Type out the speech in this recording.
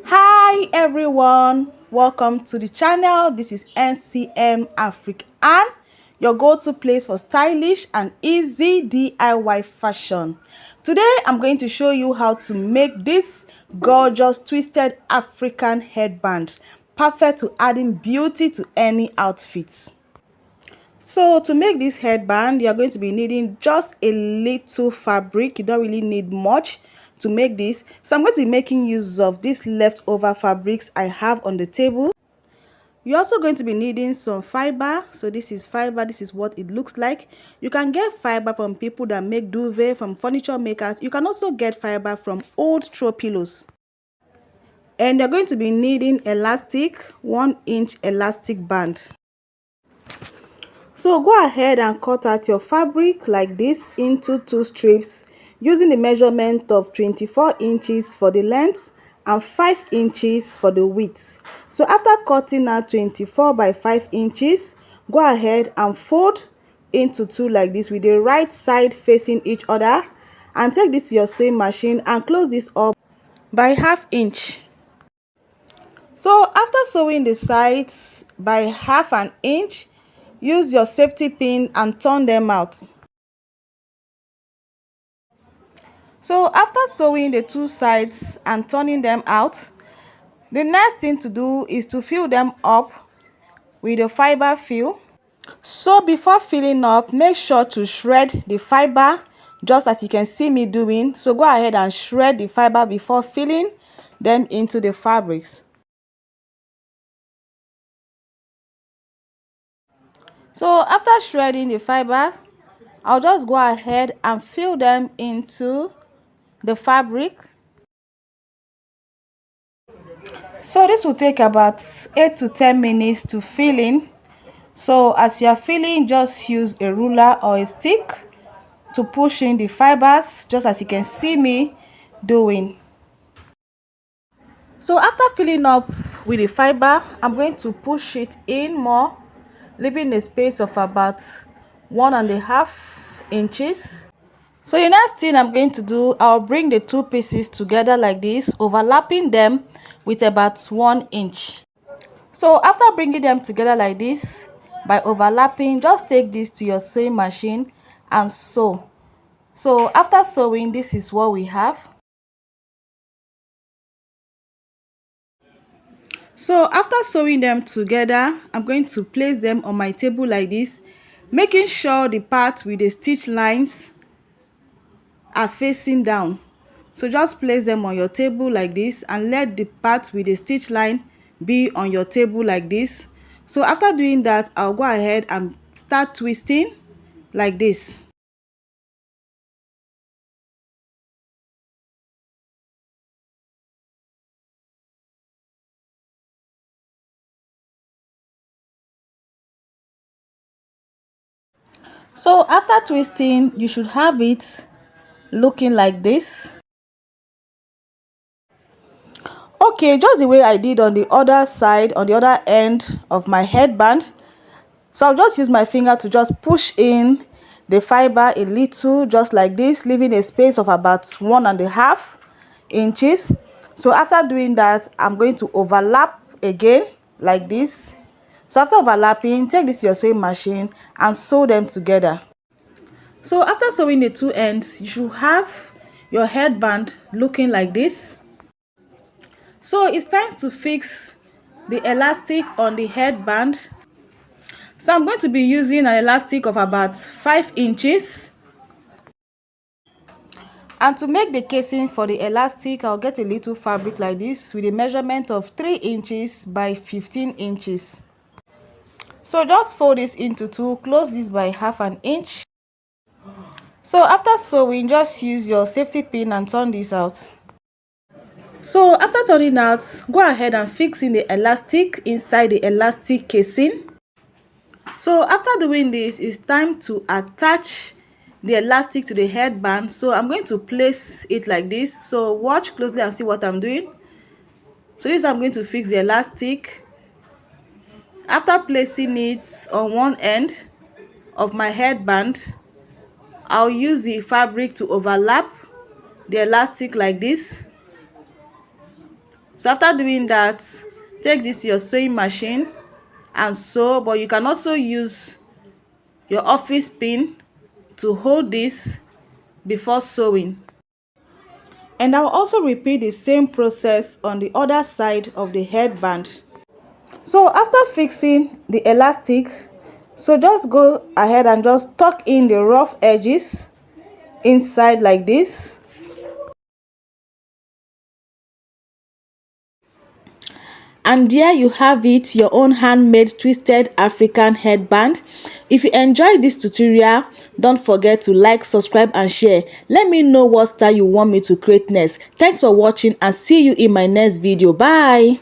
Hi everyone, welcome to the channel. This is NCM Afrik-Ann, your go-to place for stylish and easy DIY fashion. Today I'm going to show you how to make this gorgeous twisted African headband, perfect to adding beauty to any outfit. So to make this headband, you're going to be needing just a little fabric. You don't really need much to make this. So I'm going to be making use of these leftover fabrics I have on the table. You're also going to be needing some fiber. So this is fiber. This is what it looks like. You can get fiber from people that make duvet, from furniture makers. You can also get fiber from old throw pillows. And you're going to be needing elastic, 1-inch elastic band. So go ahead and cut out your fabric like this into 2 strips using the measurement of 24 inches for the length and 5 inches for the width. So after cutting out 24 by 5 inches, go ahead and fold into 2 like this with the right side facing each other, and take this to your sewing machine and close this up by 1/2 inch. So after sewing the sides by 1/2 inch, use your safety pin and turn them out. So after sewing the 2 sides and turning them out, the next thing to do is to fill them up with a fiber fill. So before filling up, make sure to shred the fiber just as you can see me doing. So go ahead and shred the fiber before filling them into the fabrics. So after shredding the fibers, I'll just go ahead and fill them into the fabric. So this will take about 8 to 10 minutes to fill in. So as you are filling, just use a ruler or a stick to push in the fibers, just as you can see me doing. So after filling up with the fiber, I'm going to push it in more, leaving a space of about 1.5 inches. So the next thing I'm going to do, I'll bring the 2 pieces together like this, overlapping them with about 1 inch. So after bringing them together like this by overlapping, just take this to your sewing machine and sew. So after sewing, this is what we have. So after sewing them together, I'm going to place them on my table like this, making sure the part with the stitch lines are facing down. So just place them on your table like this and let the part with the stitch line be on your table like this. So after doing that, I'll go ahead and start twisting like this. So after twisting, you should have it looking like this. Okay, just the way I did on the other side, on the other end of my headband. So I'll just use my finger to just push in the fiber a little, just like this, leaving a space of about 1.5 inches. So after doing that, I'm going to overlap again like this. So after overlapping, take this to your sewing machine and sew them together. So after sewing the 2 ends, you should have your headband looking like this. So it's time to fix the elastic on the headband. So I'm going to be using an elastic of about 5 inches. And to make the casing for the elastic, I'll get a little fabric like this with a measurement of 3 inches by 15 inches. So just fold this into 2, close this by 1/2 inch. So after sewing, just use your safety pin and turn this out. So after turning out, go ahead and fix in the elastic inside the elastic casing. So after doing this, it's time to attach the elastic to the headband. So I'm going to place it like this. So watch closely and see what I'm doing. So this, I'm going to fix the elastic. After placing it on one end of my headband, I'll use the fabric to overlap the elastic like this. So after doing that, take this your sewing machine and sew, but you can also use your office pin to hold this before sewing. And I will also repeat the same process on the other side of the headband. So after fixing the elastic, so just go ahead and just tuck in the rough edges inside like this. And there you have it, your own handmade twisted African headband. If you enjoyed this tutorial, don't forget to like, subscribe and share. Let me know what style you want me to create next. Thanks for watching and see you in my next video. Bye.